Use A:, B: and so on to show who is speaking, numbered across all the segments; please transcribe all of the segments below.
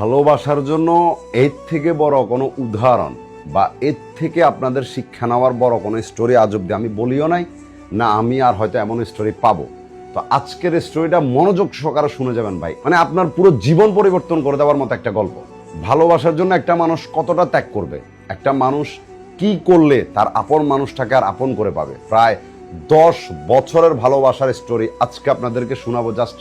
A: ভালোবাসার জন্য এর থেকে বড় কোনো উদাহরণ বা এর থেকে আপনাদের শিক্ষা নেওয়ার বড় কোনো স্টোরি আজ অব্দি আমি বলিও নাই, না আমি আর হয়তো এমন স্টোরি পাবো। তো আজকের স্টোরিটা মনোযোগ সহকারে শুনে যাবেন ভাই, মানে আপনার পুরো জীবন পরিবর্তন করে দেওয়ার মতো একটা গল্প। ভালোবাসার জন্য একটা মানুষ কতটা ত্যাগ করবে, একটা মানুষ কি করলে তার আপন মানুষটাকে আর আপন করে পাবে। প্রায় 10 বছরের ভালোবাসার স্টোরি আজকে আপনাদেরকে শোনাবো জাস্ট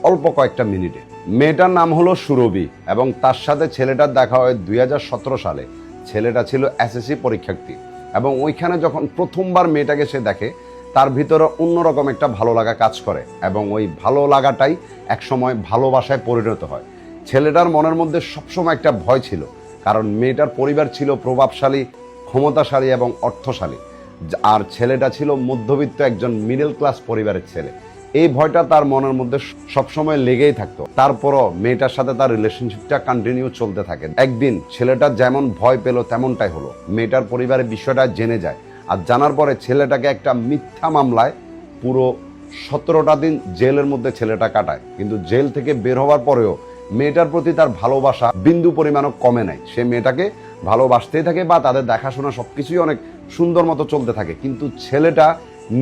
A: অল্প কয়েকটা মিনিটে। মেয়েটার নাম হলো সুরভি এবং তার সাথে ছেলেটার দেখা হয় 2017 সালে। ছেলেটা ছিল এসএসসি পরীক্ষার্থী এবং ওইখানে যখন প্রথমবার মেয়েটাকে সে দেখে তার ভিতরে অন্যরকম একটা ভালো লাগা কাজ করে এবং ওই ভালো লাগাটাই একসময় ভালোবাসায় পরিণত হয়। ছেলেটার মনের মধ্যে সবসময় একটা ভয় ছিল, কারণ মেয়েটার পরিবার ছিল প্রভাবশালী, ক্ষমতাশালী এবং অর্থশালী, আর ছেলেটা ছিল মধ্যবিত্ত একজন মিডল ক্লাস পরিবারের ছেলে। এই ভয়টা তার মনের মধ্যে সবসময় লেগেই থাকতো। তারপরও মেয়েটার সাথে তার রিলেশনশিপটা কন্টিনিউ চলতে থাকে। একদিন ছেলেটা যেমন ভয় পেল তেমনটাই হলো। মেয়েটার পরিবারের বিষয়টা জেনে যায়, আর জানার পরে ছেলেটাকে একটা মিথ্যা মামলায় পুরো 17টা দিন জেলের মধ্যে ছেলেটা কাটায়। কিন্তু জেল থেকে বের হওয়ার পরেও মেয়েটার প্রতি তার ভালোবাসা বিন্দু পরিমাণও কমে নাই। সে মেয়েটাকে ভালোবাসতেই থাকে বা তাদের দেখাশোনা সবকিছুই অনেক সুন্দর মতো চলতে থাকে। কিন্তু ছেলেটা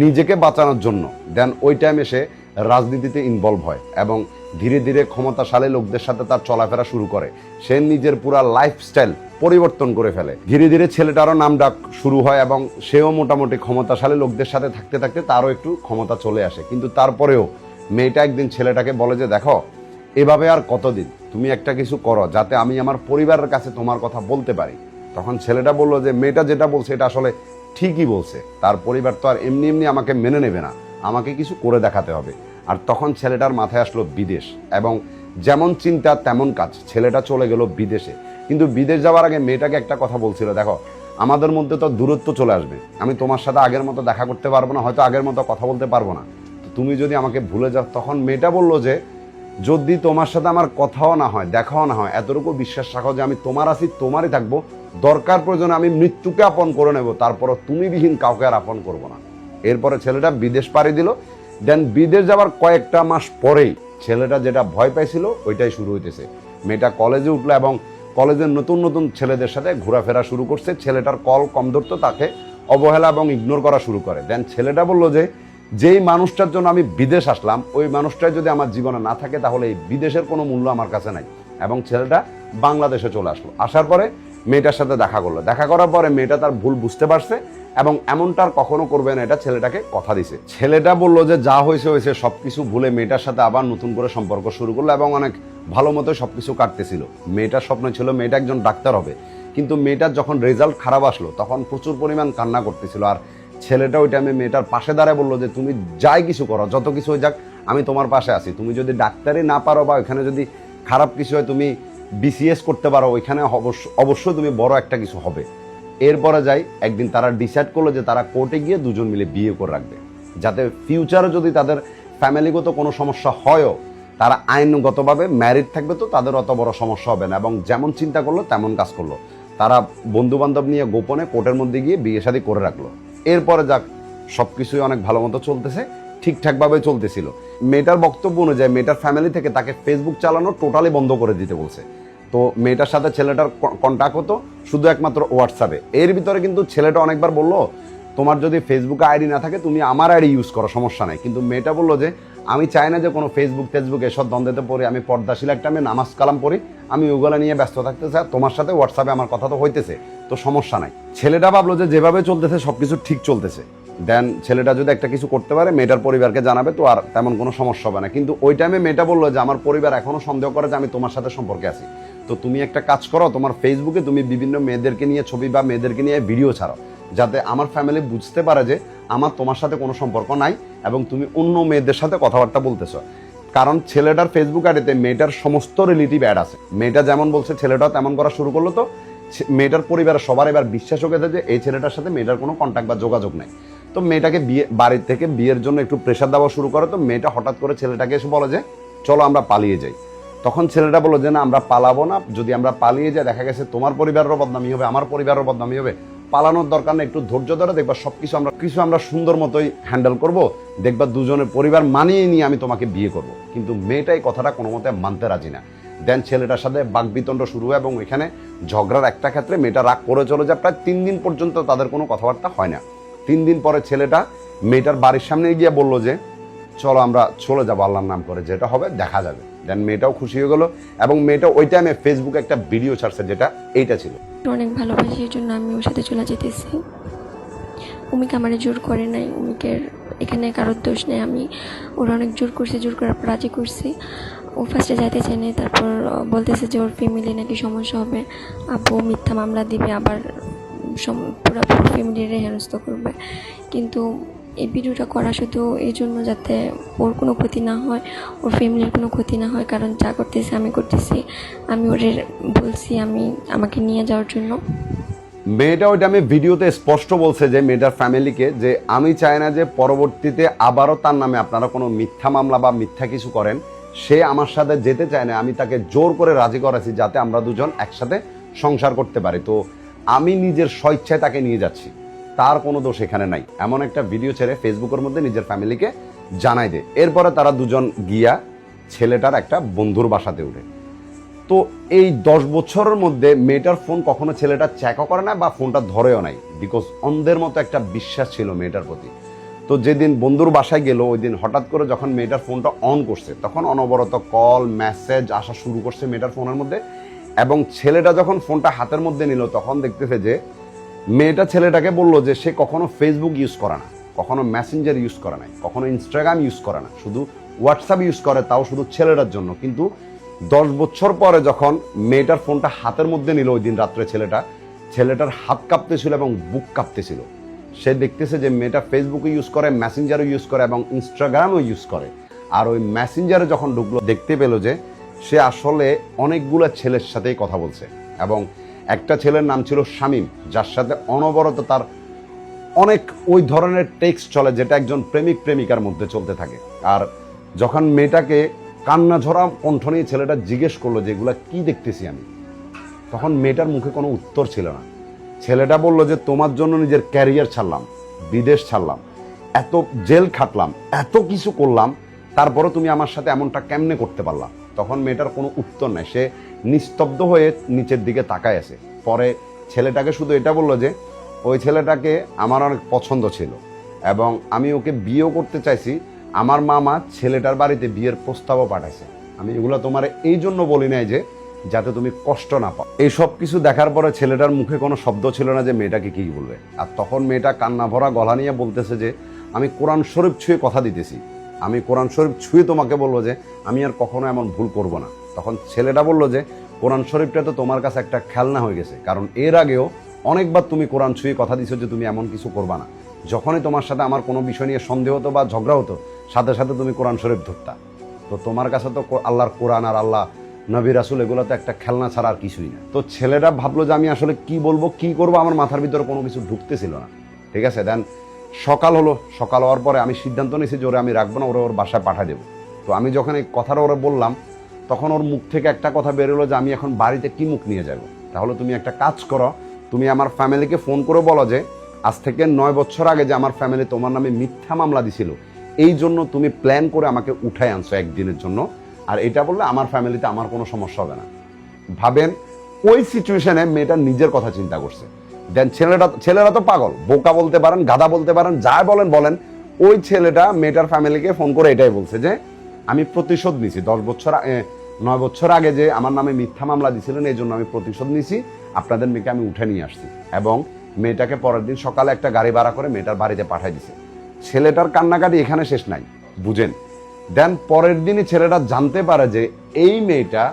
A: নিজেকে বাঁচানোর জন্য দেন ওই টাইমে সে রাজনীতিতে ইনভলভ হয় এবং ধীরে ধীরে ক্ষমতাশালী লোকদের সাথে তার চলাফেরা শুরু করে। সে নিজের পুরা লাইফস্টাইল পরিবর্তন করে ফেলে। ধীরে ধীরে ছেলেটারও নাম ডাক শুরু হয় এবং সেও মোটামুটি ক্ষমতাশালী লোকদের সাথে থাকতে থাকতে তারও একটু ক্ষমতা চলে আসে। কিন্তু তারপরেও মেয়েটা একদিন ছেলেটাকে বলে যে, দেখো এভাবে আর কতদিন, তুমি একটা কিছু করো যাতে আমি আমার পরিবারের কাছে তোমার কথা বলতে পারি। তখন ছেলেটা বলল যে মেয়েটা যেটা বলছে এটা আসলে ঠিকই বলছে, তার পরিবার তো আর এমনি এমনি আমাকে মেনে নেবে না, আমাকে কিছু করে দেখাতে হবে। আর তখন ছেলেটার মাথায় আসলো বিদেশ, এবং যেমন চিন্তা তেমন কাজ। ছেলেটা চলে গেল বিদেশে। কিন্তু বিদেশ যাওয়ার আগে মেয়েটাকে একটা কথা বলছিল, দেখো আমাদের মধ্যে তো দূরত্ব চলে আসবে, আমি তোমার সাথে আগের মতো দেখা করতে পারবো না, হয়তো আগের মতো কথা বলতে পারবো না, তো তুমি যদি আমাকে ভুলে যাও। তখন মেয়েটা বলল যে যদি তোমার সাথে আমার কথাও না হয়, দেখাও না হয়, এতটুকু বিশ্বাস রাখো যে আমি তোমার আছি, তোমারই থাকবো, দরকার প্রয়োজনে আমি মৃত্যুকে আপন করে নেব, তারপরও তুমি বিহীন কাউকে আর আপন করবো না। এরপরে ছেলেটা বিদেশ পাড়ি দিল। দেন বিদেশ যাওয়ার কয়েকটা মাস পরেই ছেলেটা যেটা ভয় পাইছিল ওইটাই শুরু হইতেছে। মেয়েটা কলেজে উঠলো এবং কলেজের নতুন নতুন ছেলেদের সাথে ঘোরাফেরা শুরু করছে। ছেলেটার কল কম ধরতো, তাকে অবহেলা এবং ইগনোর করা শুরু করে। দেন ছেলেটা বললো যে যেই মানুষটার জন্য আমি বিদেশ আসলাম ওই মানুষটাই যদি আমার জীবনে না থাকে তাহলে এই বিদেশের কোনো মূল্য আমার কাছে নাই। এবং ছেলেটা বাংলাদেশে চলে আসলো। আসার পরে মেয়েটার সাথে দেখা করলো। দেখা করার পরে মেয়েটা তার ভুল বুঝতে পারছে এবং এমনটা আর কখনো করবে না এটা ছেলেটাকে কথা দিছে। ছেলেটা বললো যে যা হয়েছে হয়েছে, সবকিছু ভুলে মেয়েটার সাথে আবার নতুন করে সম্পর্ক শুরু করলো এবং অনেক ভালো মতো সবকিছু কাটতেছিল। মেয়েটার স্বপ্ন ছিল মেয়েটা একজন ডাক্তার হবে, কিন্তু মেয়েটার যখন রেজাল্ট খারাপ আসলো তখন প্রচুর পরিমাণ কান্না করতেছিল। আর ছেলেটা ওই টাইমে মেয়েটার পাশে দাঁড়ায় বললো যে তুমি যাই কিছু করো, যত কিছু হয়ে যাক, আমি তোমার পাশে আছি। তুমি যদি ডাক্তারি না পারো বা ওইখানে যদি খারাপ কিছু হয়, তুমি বিসিএস করতে পারো, ওইখানে অবশ্যই তুমি বড় একটা কিছু হবে। এরপরে যাই একদিন তারা ডিসাইড করলো যে তারা কোর্টে গিয়ে দুজন মিলে বিয়ে করে রাখবে, যাতে ফিউচারে যদি তাদের ফ্যামিলিগত কোনো সমস্যা হয়ও তারা আইনগতভাবে ম্যারিড থাকবে, তো তাদের অত বড় সমস্যা হবে না। এবং যেমন চিন্তা করলো তেমন কাজ করলো। তারা বন্ধু বান্ধব নিয়ে গোপনে কোর্টের মধ্যে গিয়ে বিয়ে শাদী করে রাখলো। এরপরে যাক সবকিছুই অনেক ভালো মতো চলতেছে, ঠিকঠাকভাবে চলতেছিল। মেয়েটার বক্তব্য অনুযায়ী মেয়েটার ফ্যামিলি থেকে তাকে ফেসবুক চালানো টোটালি বন্ধ করে দিতে বলছে। তো মেয়েটার সাথে ছেলেটার কন্ট্যাক্ট হতো শুধু একমাত্র হোয়াটসঅ্যাপে। এর ভিতরে কিন্তু ছেলেটা অনেকবার বললো তোমার যদি ফেসবুকে আইডি না থাকে তুমি আমার আইডি ইউজ করো, সমস্যা নাই। কিন্তু মেয়েটা বললো যে আমি চাই না যে কোনো ফেসবুক এসব দ্বন্দ্বেতে পড়ি, আমি পর্দাশীল একটা মেয়ে, নামাজ কালাম পড়ি, আমি ওগুলো নিয়ে ব্যস্ত থাকতে চাই। তোমার সাথে হোয়াটসঅ্যাপে আমার কথা তো হইতেছে, তো সমস্যা নাই। ছেলেটা ভাবলো যে যেভাবে চলতেছে সবকিছু ঠিক চলতেছে, দেন ছেলেটা যদি একটা কিছু করতে পারে মেয়েটার পরিবারকে জানাবে, তো আর তেমন কোনো সমস্যা হবে না। কিন্তু ওই টাইমে মেয়েটা বললো যে আমার পরিবার এখনো সন্দেহ করে যে আমি তোমার সাথে সম্পর্কে আছি, তো তুমি একটা কাজ করো, তোমার ফেসবুকে তুমি বিভিন্ন মেয়েদেরকে নিয়ে ছবি বা মেয়েদেরকে নিয়ে ভিডিও ছাড়ো, যাতে আমার ফ্যামিলি বুঝতে পারে যে আমার তোমার সাথে কোনো সম্পর্ক নাই এবং তুমি অন্য মেয়েদের সাথে কথাবার্তা বলতেছো। কারণ ছেলেটার ফেসবুক আইডিতে মেয়েটার সমস্ত রিলেটিভ অ্যাড আছে। মেয়েটা যেমন বলছে ছেলেটাও তেমন করা শুরু করলো। তো মেয়েটার পরিবারের সবার এবার বিশ্বাস হয়ে গেছে যে এই ছেলেটার সাথে মেয়েটার কোনো কন্ট্যাক্ট বা যোগাযোগ নেই। তো মেয়েটাকে বাড়ির থেকে বিয়ের জন্য একটু প্রেশার দেওয়া শুরু করে। তো মেয়েটা হঠাৎ করে ছেলেটাকে এসে বলে যে চলো আমরা পালিয়ে যাই। তখন ছেলেটা বললো যে না, আমরা পালাবো না, যদি আমরা পালিয়ে যাই দেখা গেছে তোমার পরিবারেরও বদনামি হবে, আমার পরিবারেরও বদনামি হবে, পালানোর দরকার নেই, একটু ধৈর্য ধরে দেখবা সবকিছু আমরা সুন্দর মতোই হ্যান্ডেল করব, দেখবা দুজনের পরিবার মানিয়ে নিয়ে আমি তোমাকে বিয়ে করব। কিন্তু মেয়েটাই কথাটা কোনো মতে মানতে রাজি না। দেন ছেলেটার সাথে বাকবিতণ্ড শুরু হয় এবং এখানে ঝগড়ার একটা ক্ষেত্রে মেয়েটা রাগ করে চলে যায়। প্রায় 3 দিন পর্যন্ত তাদের কোনো কথাবার্তা হয় না। 3 দিন পরে ছেলেটা মেয়েটার বাড়ির সামনে গিয়ে বলল যে চলো আমরা চলে যাবো আল্লাহর নাম করে, যেটা হবে দেখা যাবে। দেন মেয়েটাও খুশি হয়ে গেল এবং মেয়েটা ওই টাইমে ফেসবুকে একটা ভিডিও ছাড়ছে, যেটা এইটা ছিল।
B: অনেক ভালোবাসি, এই জন্য আমি ওর সাথে চলে যেতেছি। উমিকে আমার জোর করে নাই, উমিকের এখানে কারোর দোষ নেই। আমি ওরা অনেক জোর করছি, জোর করার পর রাজি করছি। ও ফার্স্টে যাইতে চায় না, তারপর বলতেছে যে ওর ফ্যামিলি নাকি সমস্যা হবে, আপু মিথ্যা মামলা দিবে, আবার পুরো ফ্যামিলিরে হেনস্থ করবে। কিন্তু এই ভিডিওটা করা শুধু এই জন্য যাতে ওর কোনো ক্ষতি না হয়, ওর ফ্যামিলির কোনো ক্ষতি না হয়। কারণ যা করতেছি আমি করতেছি, আমি ওরে বলছি আমাকে নিয়ে যাওয়ার জন্য।
A: মেয়েটা ওইটা আমি ভিডিওতে স্পষ্ট বলছে যে মেয়েটার ফ্যামিলিকে যে আমি চাই না যে পরবর্তীতে আবারও তার নামে আপনারা কোনো মিথ্যা মামলা বা মিথ্যা কিছু করেন। সে আমার সাথে যেতে চায় না, আমি তাকে জোর করে রাজি করাছি যাতে আমরা দুজন একসাথে সংসার করতে পারি। তো আমি নিজের স্বেচ্ছায় তাকে নিয়ে যাচ্ছি, তার কোনো দোষ এখানে নাই। এমন একটা ভিডিও ছেড়ে ফেসবুকের মধ্যে নিজের ফ্যামিলিকে জানাই দেয়। এরপরে তারা দুজন গিয়া ছেলেটার একটা বন্ধুর বাসাতে উঠে। তো এই 10 বছরের মধ্যে মেয়েটার ফোন কখনো ছেলেটা চেকও করে না বা ফোনটা ধরেও নাই, বিকজ অন্ধের মতো একটা বিশ্বাস ছিল মেয়েটার প্রতি। তো যেদিন বন্ধুর বাসায় গেল ওই দিন হঠাৎ করে যখন মেয়েটার ফোনটা অন করছে, তখন অনবরত কল মেসেজ আসা শুরু করছে মেয়েটার ফোনের মধ্যে। এবং ছেলেটা যখন ফোনটা হাতের মধ্যে নিল তখন দেখতেছে যে মেয়েটা ছেলেটাকে বললো যে সে কখনো ফেসবুক ইউজ করে না, কখনো মেসেঞ্জার ইউজ করে না, কখনো ইনস্টাগ্রাম ইউজ করে না, শুধু হোয়াটসঅ্যাপ ইউজ করে, তাও শুধু ছেলেটার জন্য। কিন্তু 10 বছর পরে যখন মেয়েটার ফোনটা হাতের মধ্যে নিল ওই দিন রাত্রে ছেলেটার হাত কাঁপতেছিল এবং বুক কাঁপতেছিল। সে দেখতেছে যে মেয়েটা ফেসবুকও ইউজ করে, মেসেঞ্জারও ইউজ করে এবং ইনস্টাগ্রামও ইউজ করে। আর ওই মেসেঞ্জারে যখন ঢুকলো দেখতে পেল যে সে আসলে অনেকগুলো ছেলের সাথেই কথা বলছে এবং একটা ছেলের নাম ছিল শামীম, যার সাথে অনবরত তার অনেক ওই ধরনের টেক্সট চলে যেটা একজন প্রেমিক প্রেমিকার মধ্যে চলতে থাকে। আর যখন মেয়েটাকে কান্না ঝরা কণ্ঠ নিয়ে ছেলেটা জিজ্ঞেস করলো যে এগুলা কি দেখতেছি আমি, তখন মেয়েটার মুখে কোনো উত্তর ছিল না। ছেলেটা বলল যে তোমার জন্য নিজের ক্যারিয়ার ছাড়লাম, বিদেশ ছাড়লাম, এত জেল খাটলাম, এত কিছু করলাম, তারপরে তুমি আমার সাথে এমনটা কেমনে করতে পারলাম। তখন মেয়েটার কোনো উত্তর নেই, সে নিস্তব্ধ হয়ে নিচের দিকে তাকায় আছে। পরে ছেলেটাকে শুধু এটা বললো যে ওই ছেলেটাকে আমার অনেক পছন্দ ছিল এবং আমি ওকে বিয়েও করতে চাইছি। আমার মামা ছেলেটার বাড়িতে বিয়ের প্রস্তাবও পাঠাইছে। আমি এগুলো তোমার এই জন্য বলি নাই যে যাতে তুমি কষ্ট না পাও। এই সব কিছু দেখার পরে ছেলেটার মুখে কোনো শব্দ ছিল না যে মেয়েটাকে কি বলবে। আর তখন মেয়েটা কান্না ভরা গলা নিয়ে বলতেছে যে আমি কোরআন শরীফ ছুঁয়ে কথা দিতেছি, আমি কোরআন শরীফ ছুঁয়ে তোমাকে বলবো যে আমি আর কখনো এমন ভুল করব না। তখন ছেলেটা বলল যে কোরআন শরীফটা তো তোমার কাছে একটা খেলনা হয়ে গেছে, কারণ এর আগেও অনেকবার তুমি কোরআন ছুঁয়ে কথা দিছো যে তুমি এমন কিছু করবা না। যখনই তোমার সাথে আমার কোনো বিষয় নিয়ে সন্দেহ হতো বা ঝগড়া হতো, সাথে সাথে তুমি কোরআন শরীফ ধরতা। তো তোমার কাছে তো আল্লাহর কোরআন আর আল্লাহ নবী রাসূল এগুলো তো একটা খেলনা ছাড়া আর কিছুই না। তো ছেলেটা ভাবলো যে আমি আসলে কি বলবো কি করবো, আমার মাথার ভিতরে কোনো কিছু ঢুকতেছিল না। ঠিক আছে, দেন সকাল হলো। সকাল হওয়ার পরে আমি সিদ্ধান্ত নিয়েছি যে ওরে আমি রাখবো না, ওর বাসায় পাঠিয়ে দেবো। তো আমি যখন এই কথাটা ওরা বললাম তখন ওর মুখ থেকে একটা কথা বেরোলো যে আমি এখন বাড়িতে কি মুখ নিয়ে যাব। তাহলে তুমি একটা কাজ করো, তুমি আমার ফ্যামিলিকে ফোন করে বলো যে আজ থেকে 9 বছর আগে যে আমার ফ্যামিলি তোমার নামে মিথ্যা মামলা দিছিল, এই জন্য তুমি প্ল্যান করে আমাকে উঠাই আনছো একদিনের জন্য। আর এটা বললে আমার ফ্যামিলিতে আমার কোনো সমস্যা হবে না। ভাবেন ওই সিচুয়েশনে মেয়েটা নিজের কথা চিন্তা করছে। দেন ছেলেরা তো পাগল, বোকা বলতে পারেন, গাধা বলতে পারেন, যা বলেন। ওই ছেলেটা মেয়েটার ফ্যামিলিকে ফোন করে এটাই বলছে যে আমি প্রতিশোধ নিছি 9 বছর আগে যে আমার নামে মিথ্যা মামলা দিছিলেন, এই জন্য আমি প্রতিশোধ নিছি, আপনাদের মেয়েকে আমি উঠে নিয়ে আসছি। এবং মেয়েটাকে পরের দিন সকালে একটা গাড়ি ভাড়া করে মেয়েটার বাড়িতে পাঠিয়ে দিছে। ছেলেটার কান্নাকাটি এখানে শেষ নাই, বুঝেন। দেন পরের দিনই ছেলেটা জানতে পারে যে এই মেয়েটা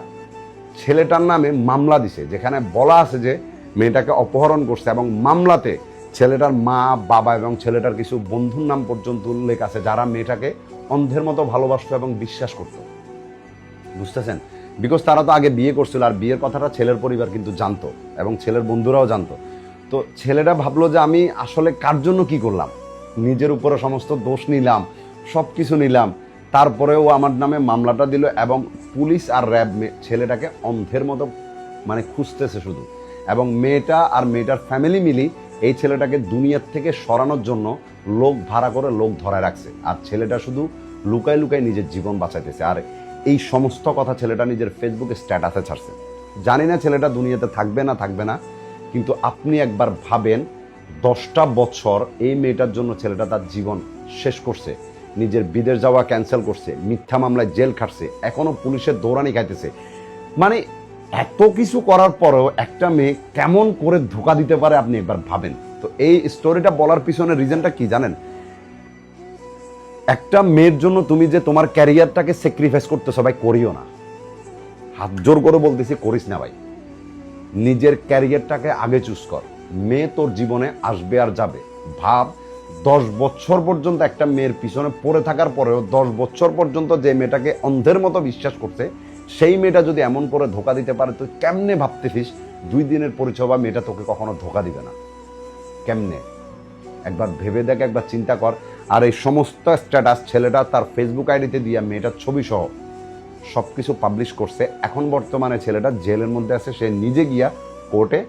A: ছেলেটার নামে মামলা দিছে, যেখানে বলা আছে যে মেয়েটাকে অপহরণ করছে এবং মামলাতে ছেলেটার মা বাবা এবং ছেলেটার কিছু বন্ধুর নাম পর্যন্ত উল্লেখ আছে, যারা মেয়েটাকে অন্ধের মতো ভালোবাসতো এবং বিশ্বাস করতো। বুঝতেছেন, বিকজ তারা তো আগে বিয়ে করছিল, আর বিয়ের কথাটা ছেলের পরিবার কিন্তু জানতো এবং ছেলের বন্ধুরাও জানতো। তো ছেলেটা ভাবলো যে আমি আসলে কার জন্য কি করলাম, নিজের উপরে সমস্ত দোষ নিলাম, সব কিছু নিলাম, তারপরেও আমার নামে মামলাটা দিল। এবং পুলিশ আর র্যাব ছেলেটাকে অন্ধের মতো মানে খুঁজতেছে শুধু। এবং মেয়েটা আর মেয়েটার ফ্যামিলি মিলি এই ছেলেটাকে দুনিয়ার থেকে সরানোর জন্য লোক ভাড়া করে লোক ধরায় রাখছে। আর ছেলেটা শুধু লুকায় লুকায় নিজের জীবন বাঁচাইতেছে। আর এই সমস্ত কথা ছেলেটা নিজের ফেসবুকে স্ট্যাটাসে ছাড়ছে। জানি না ছেলেটা দুনিয়াতে থাকবে না, কিন্তু আপনি একবার ভাবেন 10টা বছর এই মেয়েটার জন্য ছেলেটা তার জীবন শেষ করছে, নিজের বিদেশ যাওয়া ক্যান্সেল করছে, মিথ্যা মামলায় জেল খাটছে, এখনো পুলিশের দৌড়ানি খাইতেছে। মানে এত কিছু করার পরেও একটা মেয়ে কেমন করে ধোকা দিতে পারে আপনি একবার ভাবেন। তো এই স্টোরিটা বলার পিছনে রিজনটা কি জানেন? একটা মেয়ের জন্য তুমি যে তোমার ক্যারিয়ারটাকে স্যাক্রিফাইস করতেছো ভাই, করিও না। হাত জোর করে বলতেছি, করিস না ভাই। নিজের ক্যারিয়ারটাকে আগে চুজ কর। মেয়ে তোর জীবনে আসবে আর যাবে। ভাব 10 বছর পর্যন্ত একটা মেয়ের পিছনে পড়ে থাকার পরেও 10 বছর পর্যন্ত যে মেয়েটাকে অন্ধের মতো বিশ্বাস করছে, সেই মেয়েটা যদি এমন করে ধোকা দিতে পারে, তুই কেমনে ভাবতেছিস 2 দিনের পরিচয় বা মেয়েটা তোকে কখনো ধোকা দিবে না? কেমনে? একবার ভেবে দেখ, একবার চিন্তা কর। আর এই সমস্ত স্ট্যাটাস ছেলেটা তার ফেসবুক আইডিতে দিয়ে মেয়েটার ছবি সহ সবকিছু পাবলিশ করছে। এখন বর্তমানে ছেলেটা জেলের মধ্যে আছে। সে নিজে গিয়া কোর্টে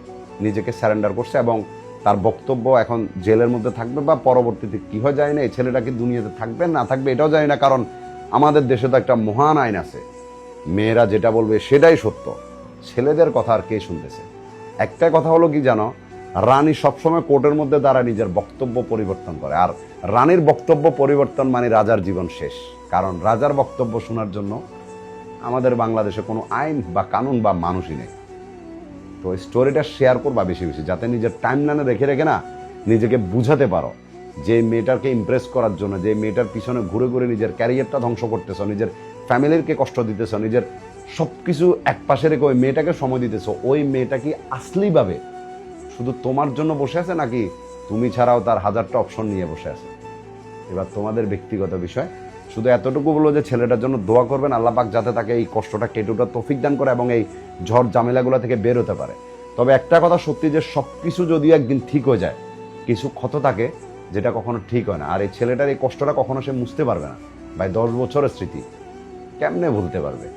A: নিজেকে সারেন্ডার করছে এবং তার বক্তব্য এখন জেলের মধ্যে থাকবে বা পরবর্তীতে কি হয় যায় না। এই ছেলেটা কি দুনিয়াতে থাকবে না থাকবে এটাও জানি না, কারণ আমাদের দেশে তো একটা মহান আইন আছে, মেয়েরা যেটা বলবে সেটাই সত্য। ছেলেদের কথা আর কে শুনতেছে? একটা কথা হলো কি জানো, রানী সবসময় কোর্টের মধ্যে দাঁড়ায় নিজের বক্তব্য পরিবর্তন করে। আর রানীর বক্তব্য পরিবর্তন মানে রাজার জীবন শেষ। কারণ রাজার বক্তব্য শোনার জন্য আমাদের বাংলাদেশে কোনো আইন বা কানুন বা মানুষই নেই। তো স্টোরিটা শেয়ার করবা বেশি বেশি, যাতে নিজের টাইম লাইনে রেখে রেখে না নিজেকে বুঝাতে পারো যে মেয়েটাকে ইমপ্রেস করার জন্য, যে মেয়েটার পিছনে ঘুরে ঘুরে নিজের ক্যারিয়ারটা ধ্বংস করতেছ, নিজের ফ্যামিলিরকে কষ্ট দিতেছ, নিজের সব কিছু এক পাশে রেখে ওই মেয়েটাকে সময় দিতেছ। ওই মেয়েটা কি আসলেইভাবে শুধু তোমার জন্য বসে আছে, নাকি তুমি ছাড়াও তার 1000টা অপশন নিয়ে বসে আছে? এবার তোমাদের ব্যক্তিগত বিষয়। শুধু এতটুকু বলবো যে ছেলেটার জন্য দোয়া করবেন, আল্লাহ পাক যাতে তাকে এই কষ্টটা কেটে ওঠার তৌফিক দান করে এবং এই ঝড় ঝামেলাগুলো থেকে বের হতে পারে। তবে একটা কথা সত্যি, যে সব কিছু যদিও একদিন ঠিক হয়ে যায়, কিছু ক্ষত থাকে যেটা কখনো ঠিক হয় না। আর এই ছেলেটার এই কষ্টটা কখনো সে মুছতে পারবে না ভাই। 10 বছরের স্মৃতি কেমনে ভুলতে পারবে?